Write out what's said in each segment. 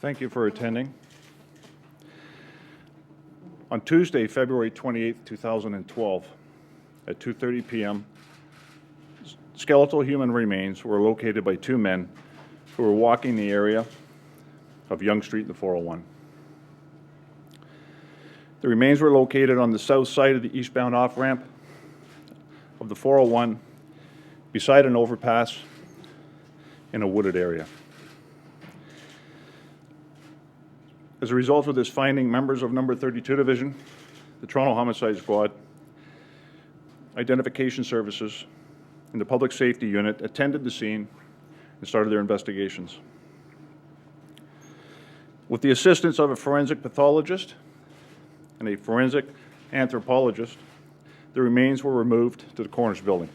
Thank you for attending. On Tuesday, February 28, 2012, at 2:30 p.m., skeletal human remains were located by two men who were walking the area of Yonge Street in the 401. The remains were located on the south side of the eastbound off-ramp of the 401 beside an overpass in a wooded area. As a result of this finding, members of Number 32 Division, the Toronto Homicide Squad, Identification Services, and the Public Safety Unit attended the scene and started their investigations. With the assistance of a forensic pathologist and a forensic anthropologist, the remains were removed to the coroner's building.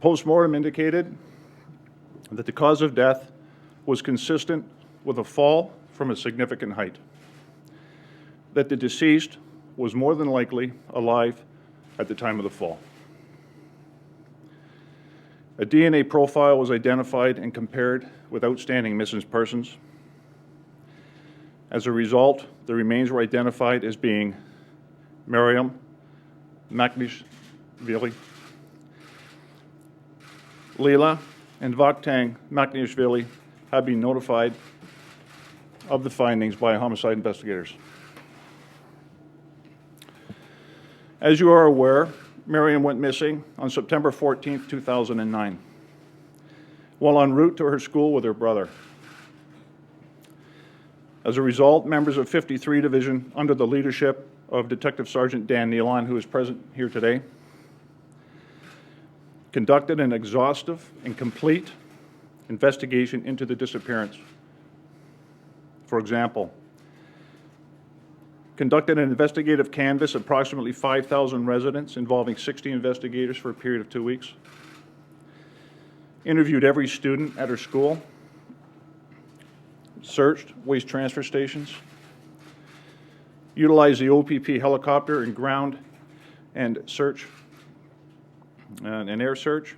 Post-mortem indicated that the cause of death was consistent with a fall from a significant height, that the deceased was more than likely alive at the time of the fall. A DNA profile was identified and compared with outstanding missing persons. As a result, the remains were identified as being Mariam Makhniashvili, Leila and Vakhtang Makhniashvili have been notified of the findings by homicide investigators. As you are aware, Mariam went missing on September 14, 2009, while en route to her school with her brother. As a result, members of 53 Division, under the leadership of Detective Sergeant Dan Nealon, who is present here today, conducted an exhaustive and complete investigation into the disappearance. For example, conducted an investigative canvass of approximately 5,000 residents involving 60 investigators for a period of 2 weeks, interviewed every student at her school, searched waste transfer stations, utilized the OPP helicopter and ground and search and air search,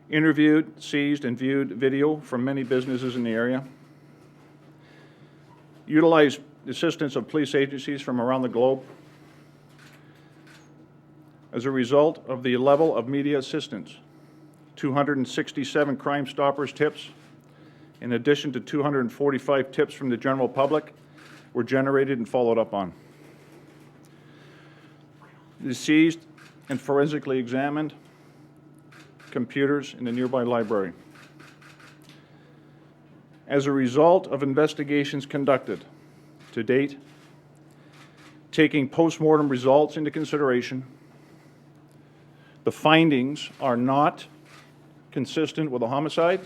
interviewed, seized, and viewed video from many businesses in the area, utilized the assistance of police agencies from around the globe. As a result of the level of media assistance, 267 Crime Stoppers tips, in addition to 245 tips from the general public, were generated and followed up on. The seized and forensically examined computers in the nearby library. As a result of investigations conducted to date, taking post-mortem results into consideration, the findings are not consistent with a homicide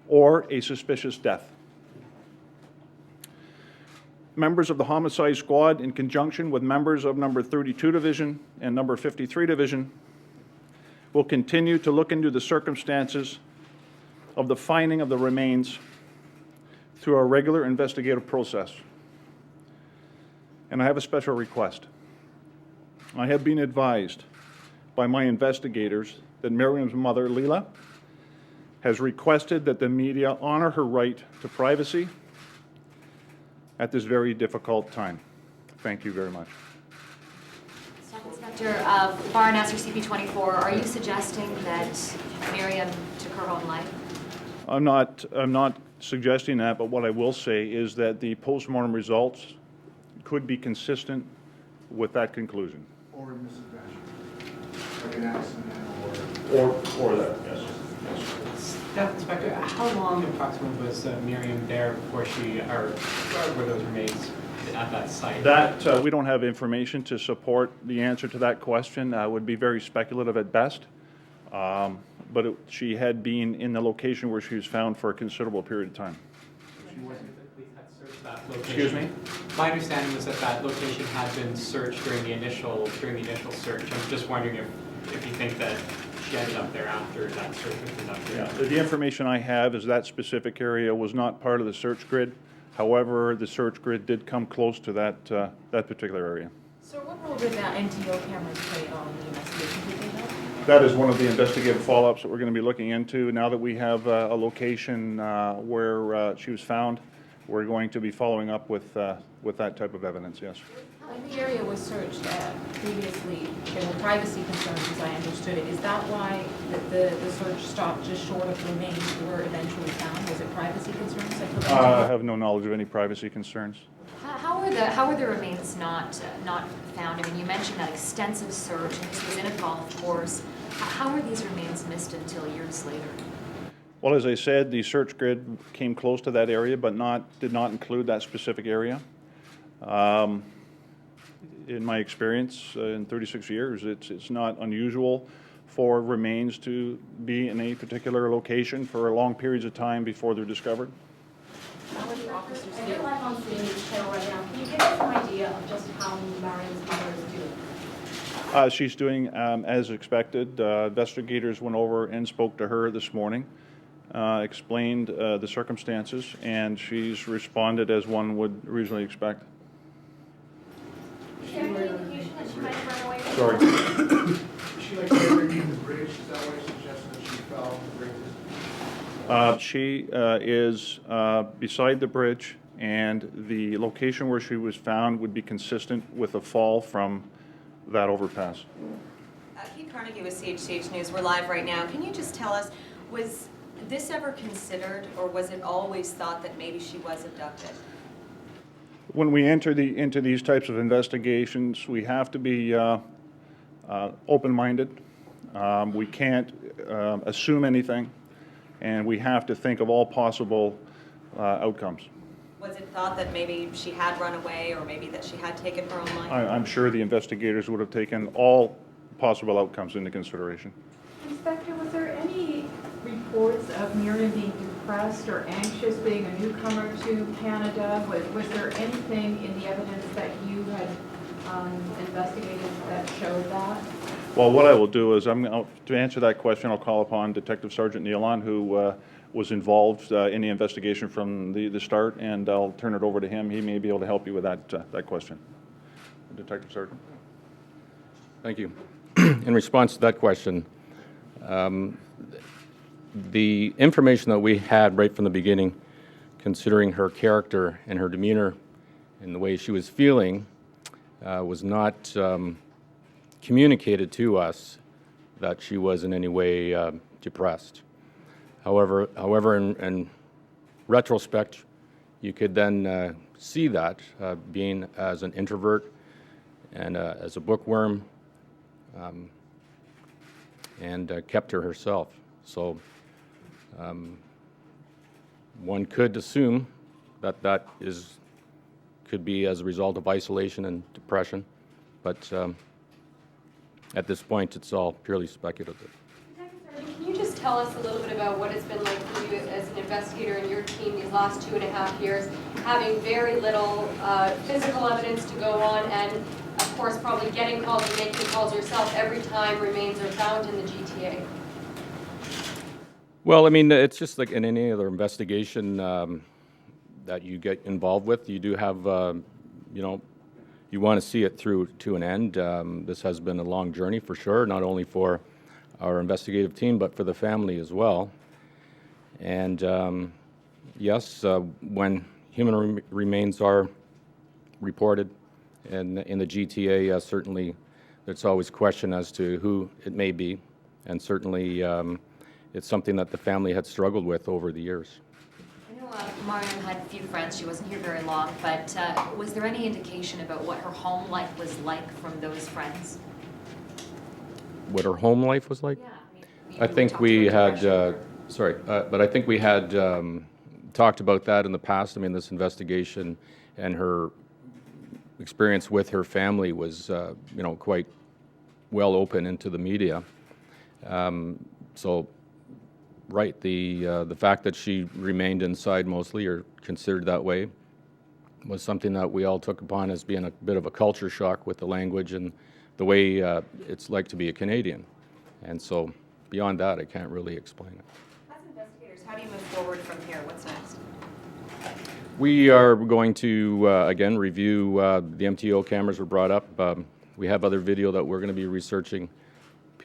or a suspicious death. Members of the Homicide Squad, in conjunction with members of Number 32 Division and Number 53 Division, will continue to look into the circumstances of the finding of the remains through our regular investigative process. And I have a special request. I have been advised by my investigators that Mariam's mother, Leila, has requested that the media honor her right to privacy at this very difficult time. Thank you very much. Staff Inspector, Bar and Answer CP24, are you suggesting that Mariam took her own life? I'm not suggesting that, but what I will say is that the post-mortem results could be consistent with that conclusion. Or a misadventure, like an accident Or that, yes. Staff Inspector, how long approximately was Mariam there before were those remains at that site? That, we don't have information to support the answer to that question. Would be very speculative at best. But she had been in the location where she was found for a considerable period of time. Excuse me? My understanding was that that location had been searched during the initial search. I'm just wondering if you think that she ended up there after that search was conducted. Yeah. The information I have is that specific area was not part of the search grid. However, the search grid did come close to that particular area. So what role did NTO cameras play on the investigation? Did they know? That is one of the investigative follow-ups that we're going to be looking into. Now that we have a location where she was found, we're going to be following up with that type of evidence, yes. When the area was searched previously, there were privacy concerns, as I understood it. Is that why the search stopped just short of the remains that were eventually found? Was it privacy concerns that prevented I it? have no knowledge of any privacy concerns. How were the remains not found? I mean, you mentioned that extensive search, and this was in a golf course. How were these remains missed until years later? Well, as I said, the search grid came close to that area, but did not include that specific area. In my experience, in 36 years, it's not unusual for remains to be in a particular location for long periods of time before they're discovered. How were the officers And you're feeling? live on stage channel right now. Can you give us an idea of just how Mariam's mother is doing? She's doing as expected. Investigators went over and spoke to her this morning, explained the circumstances, and she's responded as one would reasonably expect. Is there any indication that she might have run away from Sorry. Is she like underneath the bridge? Is that why you suggested that she fell off the bridge? She is beside the bridge, and the location where she was found would be consistent with a fall from that overpass. Keith Carnegie with CHCH News. We're live right now. Can you just tell us, was this ever considered, or was it always thought that maybe she was abducted? When we enter into these types of investigations, we have to be open-minded. We can't assume anything, and we have to think of all possible outcomes. Was it thought that maybe she had run away, or maybe that she had taken her own life? I'm sure the investigators would have taken all possible outcomes into consideration. Inspector, was there any reports of Mariam being depressed or anxious being a newcomer to Canada? Was there anything in the evidence that you had investigated that showed that? Well, what I will do is, to answer that question, I'll call upon Detective Sergeant Nealon, who was involved in the investigation from the start, and I'll turn it over to him. He may be able to help you with that question. Detective Sergeant. Thank you. In response to that question, the information that we had right from the beginning, considering her character and her demeanor and the way she was feeling, was not communicated to us that she was in any way depressed. However, in retrospect, you could then see that being as an introvert and as a bookworm, and kept to herself. So one could assume that could be as a result of isolation and depression, but at this point it's all purely speculative. Can you just tell us a little bit about what it's been like for you as an investigator and your team these last 2.5 years, having very little physical evidence to go on, and of course probably getting calls and making calls yourself every time remains are found in the GTA? Well, I mean, it's just like in any other investigation that you get involved with. You do have, you want to see it through to an end. This has been a long journey for sure, not only for our investigative team, but for the family as well. And yes, when human remains are reported in the GTA, certainly there's always question as to who it may be, and certainly it's something that the family had struggled with over the years. I know Mariam had a few friends. She wasn't here very long, but was there any indication about what her home life was like from those friends? What her home life was like? Yeah, I think we had, but I think we had talked about that in the past. I mean, this investigation and her experience with her family was, quite well open into the media. So, right, the fact that she remained inside mostly, or considered that way, was something that we all took upon as being a bit of a culture shock with the language and the way it's like to be a Canadian. And so, beyond that, I can't really explain it. As investigators, how do you move forward from here? What's next? We are going to, again, review the MTO cameras were brought up. We have other video that we're going to be researching,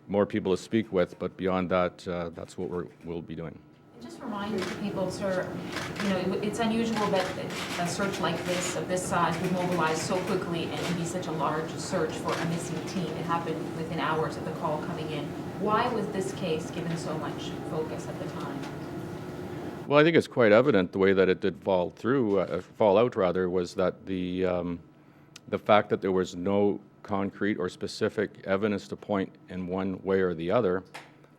more people to speak with, but beyond that, that's what we'll be doing. Just remind people, sir, you know, it's unusual that a search like this, of this size, would mobilize so quickly and be such a large search for a missing teen. It happened within hours of the call coming in. Why was this case given so much focus at the time? Well, I think it's quite evident the way that it did fall out was that the fact that there was no concrete or specific evidence to point in one way or the other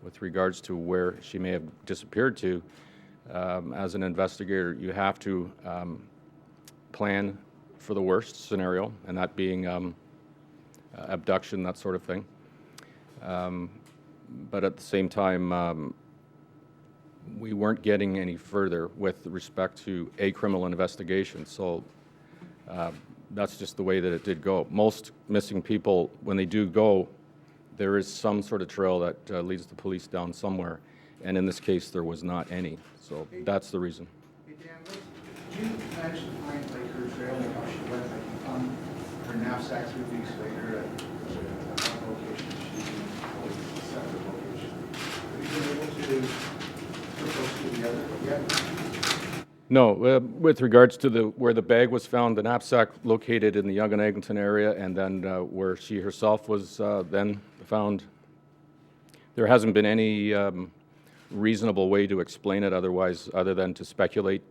with regards to where she may have disappeared to. As an investigator, you have to plan for the worst scenario, and that being abduction, that sort of thing. But at the same time, we weren't getting any further with respect to a criminal investigation. So that's just the way that it did go. Most missing people, when they do go, there is some sort of trail that leads the police down somewhere. And in this case, there was not any. So that's the reason. Hey, Dan, did you manage to find like her trail, like how she went, like you found her knapsack 3 weeks later at one location, she was a separate location. Have you been able to put those two together yet? No, with regards to where the bag was found, the knapsack located in the Yonge and Eglinton area, and then where she herself was then found, there hasn't been any reasonable way to explain it other than to speculate.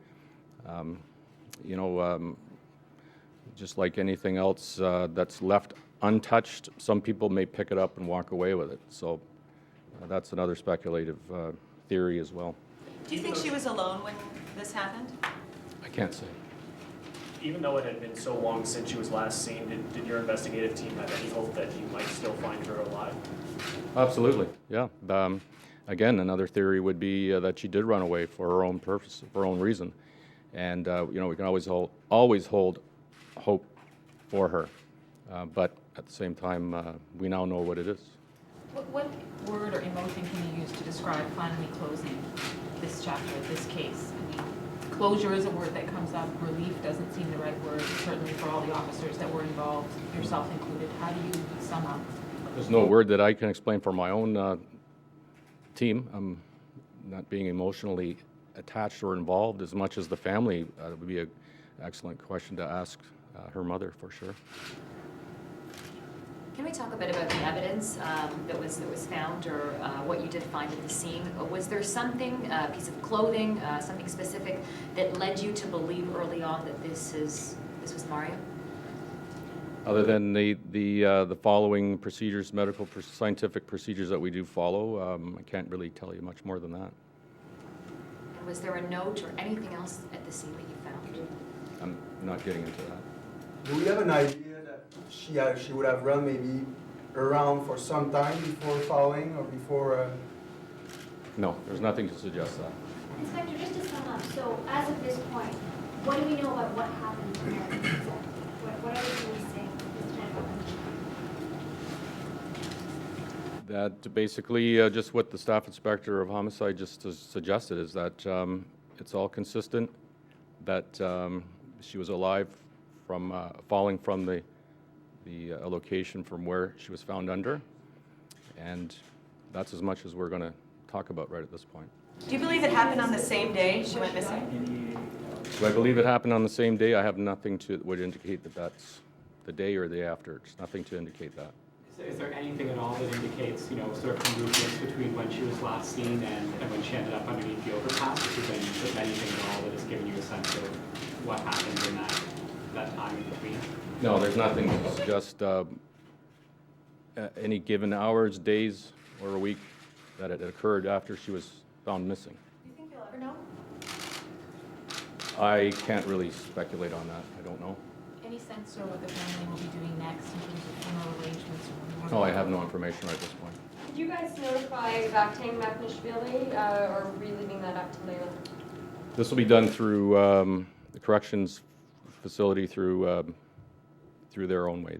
Just like anything else that's left untouched, some people may pick it up and walk away with it. So that's another speculative theory as well. Do you think she was alone when this happened? I can't say. Even though it had been so long since she was last seen, did your investigative team have any hope that you might still find her alive? Absolutely, yeah. Again, another theory would be that she did run away for her own purpose, for her own reason. And, we can always hold hope for her. But at the same time, we now know what it is. What word or emotion can you use to describe finally closing this chapter, this case? I mean, closure is a word that comes up. Relief doesn't seem the right word, certainly for all the officers that were involved, yourself included. How do you sum up? There's no word that I can explain for my own team. I'm not being emotionally attached or involved as much as the family. It would be an excellent question to ask her mother, for sure. Can we talk a bit about the evidence that was found, or what you did find at the scene? Was there something, a piece of clothing, something specific that led you to believe early on that this was Mariam? Other than the following procedures, scientific procedures that we do follow, I can't really tell you much more than that. And was there a note or anything else at the scene that you found? I'm not getting into that. Do we have an idea that she would have run maybe around for some time before falling or before? No, there's nothing to suggest that. Inspector, just to sum up, so as of this point, what do we know about what happened to her? What are we saying? That basically just what the staff inspector of homicide just suggested is that it's all consistent, that she was alive from falling from the location from where she was found under, and that's as much as we're going to talk about right at this point. Do you believe it happened on the same day she went missing? Do I believe it happened on the same day? I have nothing that would indicate that that's the day or the after. There's nothing to indicate that. Is there anything at all that indicates, sort of movements between when she was last seen and when she ended up underneath the overpass? Is there anything at all that has given you a sense of what happened in that time in between? No, there's nothing to suggest any given hours, days, or a week that it occurred after she was found missing. Do you think you'll ever know? I can't really speculate on that. I don't know. Any sense, sir, what the family will be doing next in terms of funeral arrangements? No, I have no information right at this point. Did you guys notify Mariam Makhniashvili, or are we leaving that up to Layla? This will be done through the corrections facility through their own way.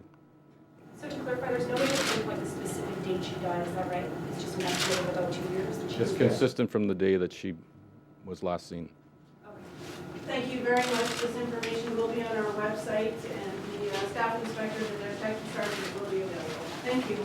So to clarify, there's no way to pinpoint the specific date she died, is that right? It's just an estimate of about 2 years that she It's was dead? consistent from the day that she was last seen. Okay. Thank you very much. This information will be on our website, and the staff inspectors and their detective sergeants will be available. Thank you.